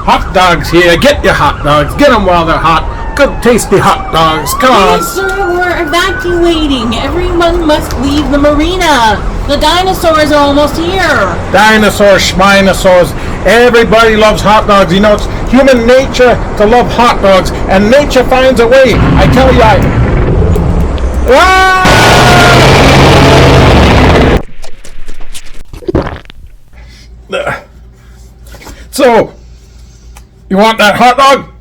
Hot dogs here. Get your hot dogs. Get them while they're hot. Good, tasty hot dogs. Come on. Yes, sir, we're evacuating. Everyone must leave the marina. The dinosaurs are almost here. Dinosaurs, schminosaurs. Everybody loves hot dogs. You know, it's human nature to love hot dogs, and nature finds a way. I tell you, So, you want that hot dog?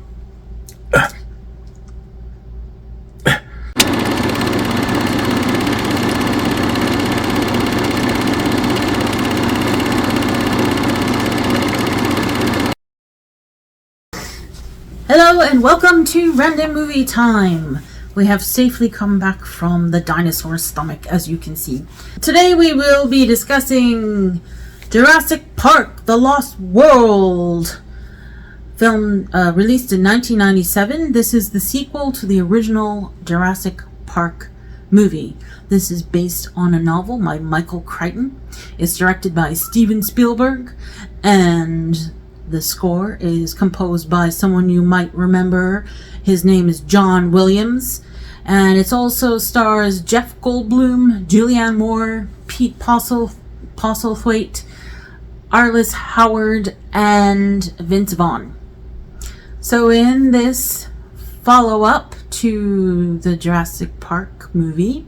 Hello and welcome to Random Movie Time. We have safely come back from the dinosaur stomach, as you can see. Today we will be discussing Jurassic Park, The Lost World. Film released in 1997. This is the sequel to the original Jurassic Park movie. This is based on a novel by Michael Crichton. It's directed by Steven Spielberg, and the score is composed by someone you might remember. His name is John Williams. And it also stars Jeff Goldblum, Julianne Moore, Pete Postlethwaite, Arliss Howard, and Vince Vaughn. So in this follow-up to the Jurassic Park movie,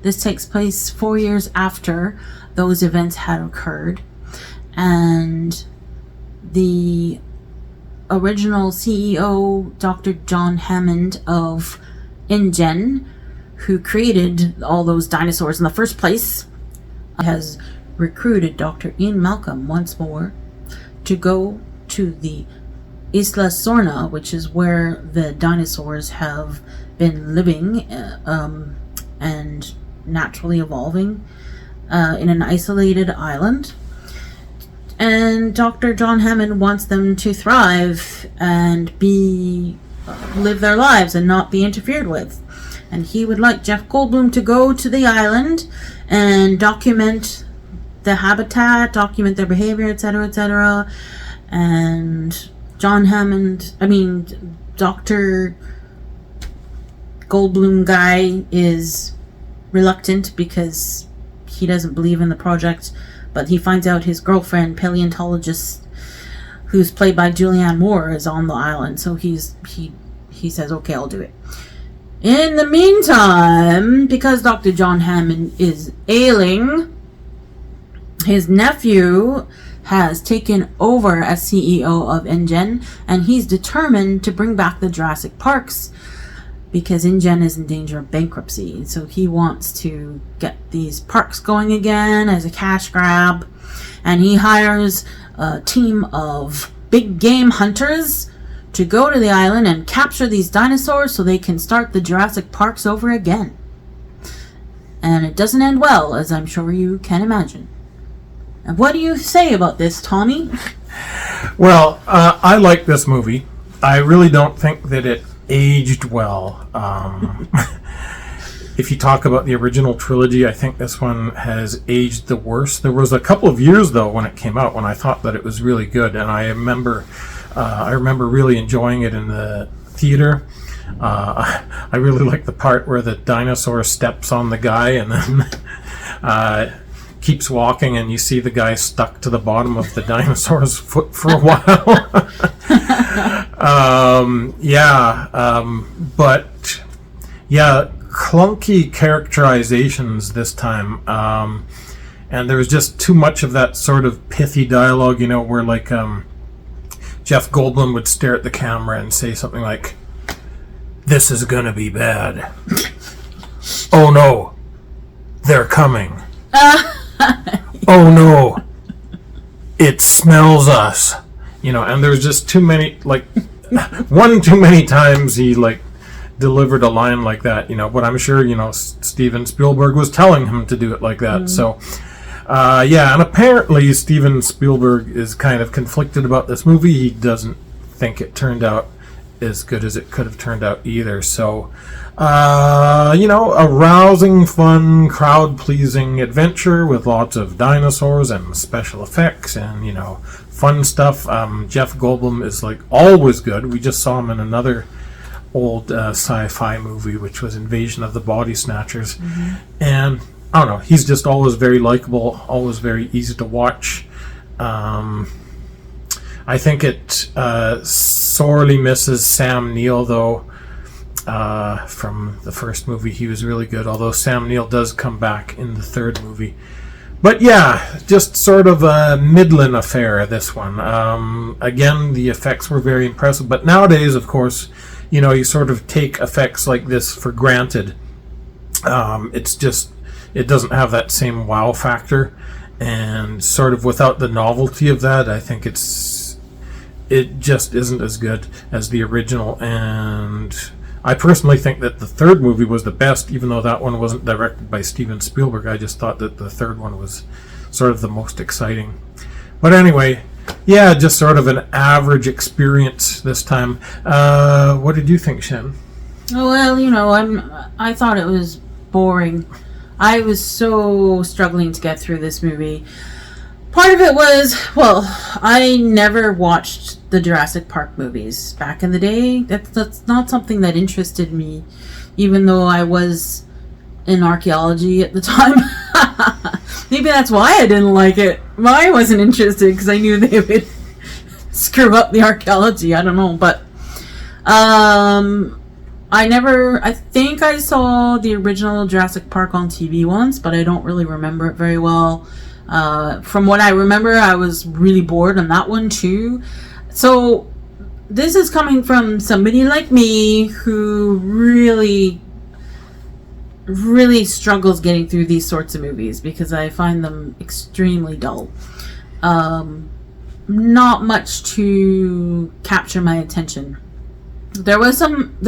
this takes place 4 years after those events had occurred. And the original CEO, Dr. John Hammond of Ingen, who created all those dinosaurs in the first place, has recruited Dr. Ian Malcolm once more to go to the Isla Sorna, which is where the dinosaurs have been living and naturally evolving in an isolated island. And Dr. John Hammond wants them to thrive and live their lives and not be interfered with. And he would like Jeff Goldblum to go to the island and document the habitat, document their behavior, etc., etc. And Dr. Goldblum guy is reluctant because he doesn't believe in the project. But he finds out his girlfriend, paleontologist, who's played by Julianne Moore, is on the island. So he says, okay, I'll do it. In the meantime, because Dr. John Hammond is ailing, his nephew has taken over as CEO of Ingen, and he's determined to bring back the Jurassic Parks because Ingen is in danger of bankruptcy. So he wants to get these parks going again as a cash grab. And he hires a team of big game hunters to go to the island and capture these dinosaurs so they can start the Jurassic Parks over again. And it doesn't end well, as I'm sure you can imagine. And what do you say about this, Tommy? Well, I like this movie. I really don't think that it aged well. If you talk about the original trilogy, I think this one has aged the worst. There was a couple of years though when it came out when I thought that it was really good, and I remember really enjoying it in the theater. I really like the part where the dinosaur steps on the guy and then keeps walking, and you see the guy stuck to the bottom of the dinosaur's foot for a while. But yeah, clunky characterizations this time, and there was just too much of that sort of pithy dialogue, you know, where like Jeff Goldblum would stare at the camera and say something like, "This is gonna be bad. Oh no, they're coming. Oh no, it smells us." You know, and there's just too many, like, one too many times he, like, delivered a line like that, you know, but I'm sure, you know, Steven Spielberg was telling him to do it like that. So, and apparently Steven Spielberg is kind of conflicted about this movie. He doesn't think it turned out as good as it could have turned out either. So, a rousing, fun, crowd-pleasing adventure with lots of dinosaurs and special effects and, fun stuff. Jeff Goldblum is always good. We just saw him in another old sci-fi movie, which was Invasion of the Body Snatchers. Mm-hmm. And I don't know, he's just always very likable, always very easy to watch. I think it sorely misses Sam Neill, though. From the first movie, he was really good, although Sam Neill does come back in the third movie. But yeah, just sort of a middling affair, this one. Again, the effects were very impressive, but nowadays, of course, you sort of take effects like this for granted. It doesn't have that same wow factor, and sort of without the novelty of that, I think it just isn't as good as the original. And I personally think that the third movie was the best, even though that one wasn't directed by Steven Spielberg. I just thought that the third one was sort of the most exciting. But anyway, yeah, just sort of an average experience this time. What did you think, Shen? Oh, well, I thought it was boring. I was so struggling to get through this movie. Part of it was, I never watched the Jurassic Park movies back in the day. That's not something that interested me, even though I was in archaeology at the time. Maybe that's why I didn't like it. Why I wasn't interested, because I knew they would screw up the archaeology. I don't know, but I think I saw the original Jurassic Park on TV once, but I don't really remember it very well. From what I remember, I was really bored on that one too. So this is coming from somebody like me who really, really struggles getting through these sorts of movies because I find them extremely dull. Not much to capture my attention. There were some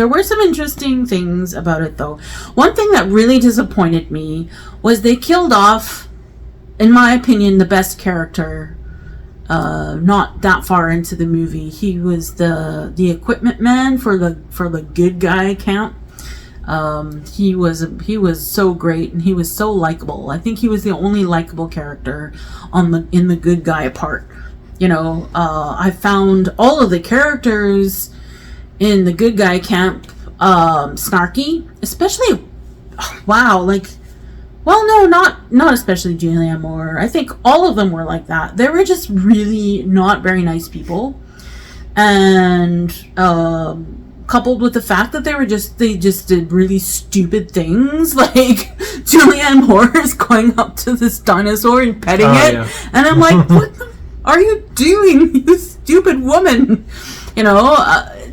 interesting things about it, though. One thing that really disappointed me was they killed off, in my opinion, the best character. Not that far into the movie, he was the equipment man for the good guy camp. He was so great, and he was so likable. I think he was the only likable character in the good guy part. I found all of the characters in the good guy camp snarky, especially not especially Julianne Moore. I think all of them were like that. They were just really not very nice people, and coupled with the fact that they just did really stupid things, like Julianne Moore is going up to this dinosaur and petting it, yeah. And I'm like, what are you doing, you stupid woman?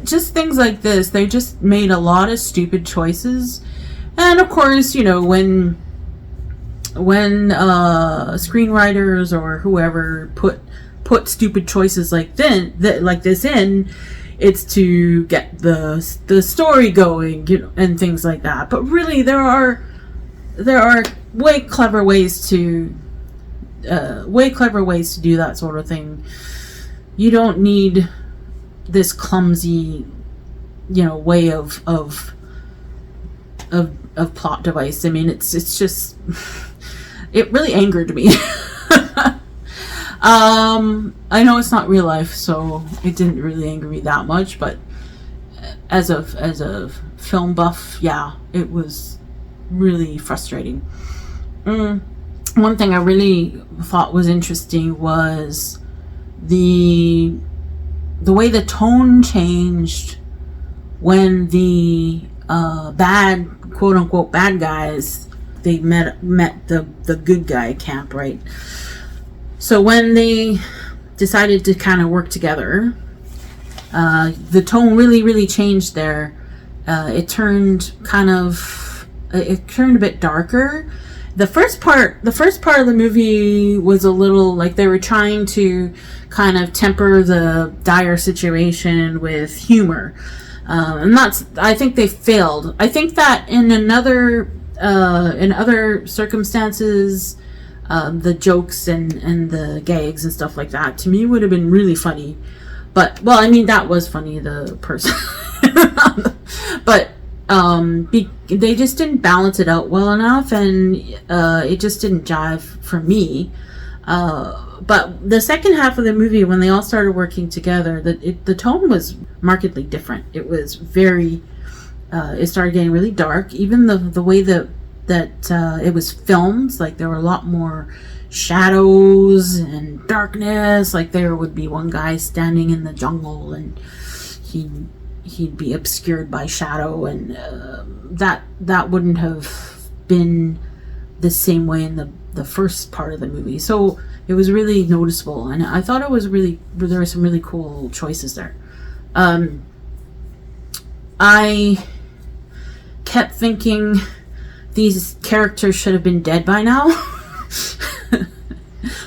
Just things like this. They just made a lot of stupid choices. And of course, when screenwriters or whoever put stupid choices like this in, it's to get the story going, and things like that. But really, there are way clever ways to do that sort of thing. You don't need this clumsy, way of plot device. I mean, it's just, it really angered me. I know it's not real life, so it didn't really anger me that much, but as a film buff, yeah, it was really frustrating. One thing I really thought was interesting was the way the tone changed when the quote unquote bad guys, they met the good guy camp, right? So when they decided to kind of work together, the tone really, really changed there. It turned a bit darker. The first part of the movie was a little like they were trying to kind of temper the dire situation with humor. And I think they failed. I think that in other circumstances, the jokes and the gags and stuff like that, to me, would have been really funny. But, well, I mean, that was funny, the person. But they just didn't balance it out well enough, and it just didn't jive for me. But the second half of the movie, when they all started working together, the tone was markedly different. It was very... it started getting really dark. Even the way that it was filmed, like there were a lot more shadows and darkness. Like there would be one guy standing in the jungle, and he'd be obscured by shadow, and that wouldn't have been the same way in the first part of the movie. So it was really noticeable, and I thought there were some really cool choices there. I kept thinking these characters should have been dead by now.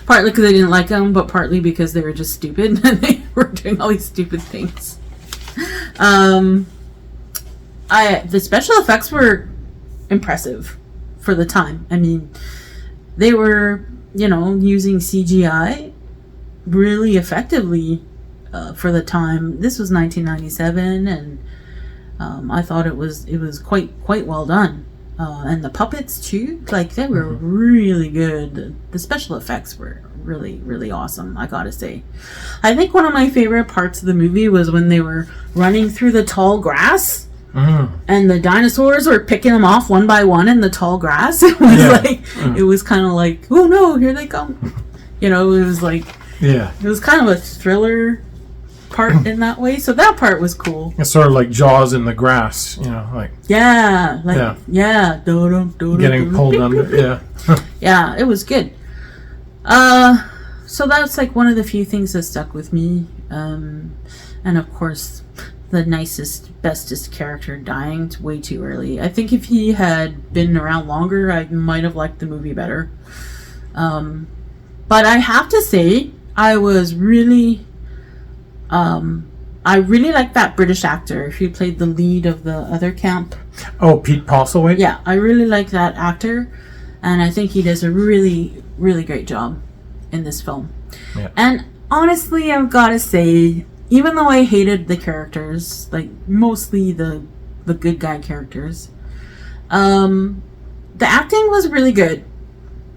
Partly because I didn't like them, but partly because they were just stupid and they were doing all these stupid things. The special effects were impressive for the time. I mean, they were, using CGI really effectively for the time. This was 1997, and I thought it was quite well done. And the puppets too, like they were really good. The special effects were really, really awesome, I gotta say. I think one of my favorite parts of the movie was when they were running through the tall grass, and the dinosaurs were picking them off one by one in the tall grass. It was it was kind of like, oh no, here they come. It was like, it was kind of a thriller part in that way, so that part was cool. It's sort of like Jaws in the grass, like getting pulled under. Yeah, it was good. So that's like one of the few things that stuck with me, and of course the nicest, bestest character dying way too early. I think if he had been around longer, I might have liked the movie better. But I have to say, I really liked that British actor who played the lead of the other camp. Oh, Pete Postlethwaite? Yeah, I really like that actor, and I think he does a really, really great job in this film. Yeah. And honestly, I've got to say, even though I hated the characters, like mostly the good guy characters, the acting was really good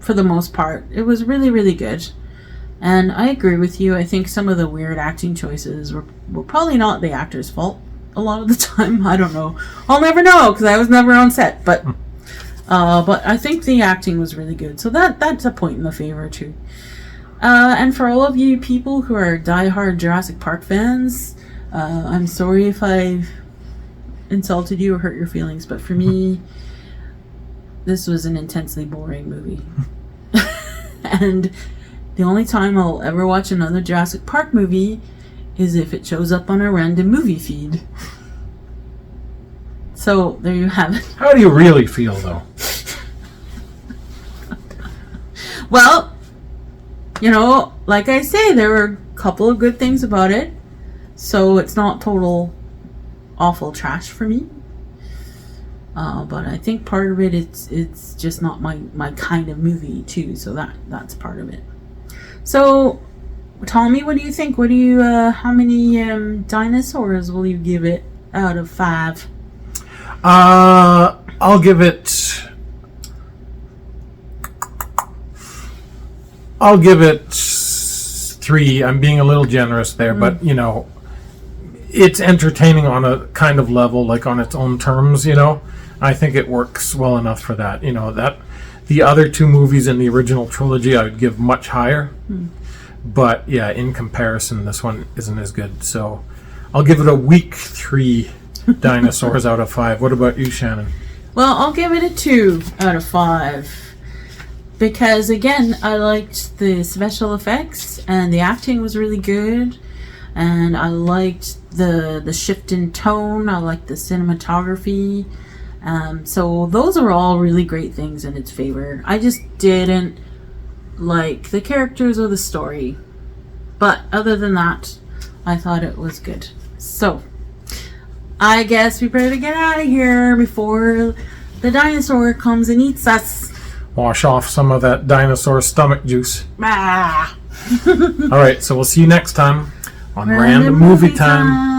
for the most part. It was really, really good. And I agree with you. I think some of the weird acting choices were probably not the actor's fault a lot of the time. I don't know. I'll never know because I was never on set. But I think the acting was really good. So that's a point in the favor too. And for all of you people who are diehard Jurassic Park fans, I'm sorry if I've insulted you or hurt your feelings. But for me, this was an intensely boring movie. And the only time I'll ever watch another Jurassic Park movie is if it shows up on a random movie feed. So, there you have it. How do you really feel, though? Well, like I say, there were a couple of good things about it. So, it's not total awful trash for me. But I think part of it, it's just not my kind of movie, too. So, that's part of it. So, Tommy, what do you think? How many dinosaurs will you give it out of 5? I'll give it 3. I'm being a little generous there, but it's entertaining on a kind of level, like on its own terms. I think it works well enough for that. That. The other 2 movies in the original trilogy I would give much higher. But yeah, in comparison, this one isn't as good. So I'll give it a weak 3 dinosaurs out of 5. What about you, Shannon? Well, I'll give it a 2 out of 5. Because again, I liked the special effects and the acting was really good. And I liked the shift in tone. I liked the cinematography. So those are all really great things in its favor. I just didn't like the characters or the story. But other than that, I thought it was good. So, I guess we better get out of here before the dinosaur comes and eats us. Wash off some of that dinosaur stomach juice. Ah. Alright, so we'll see you next time on Random Movie Time.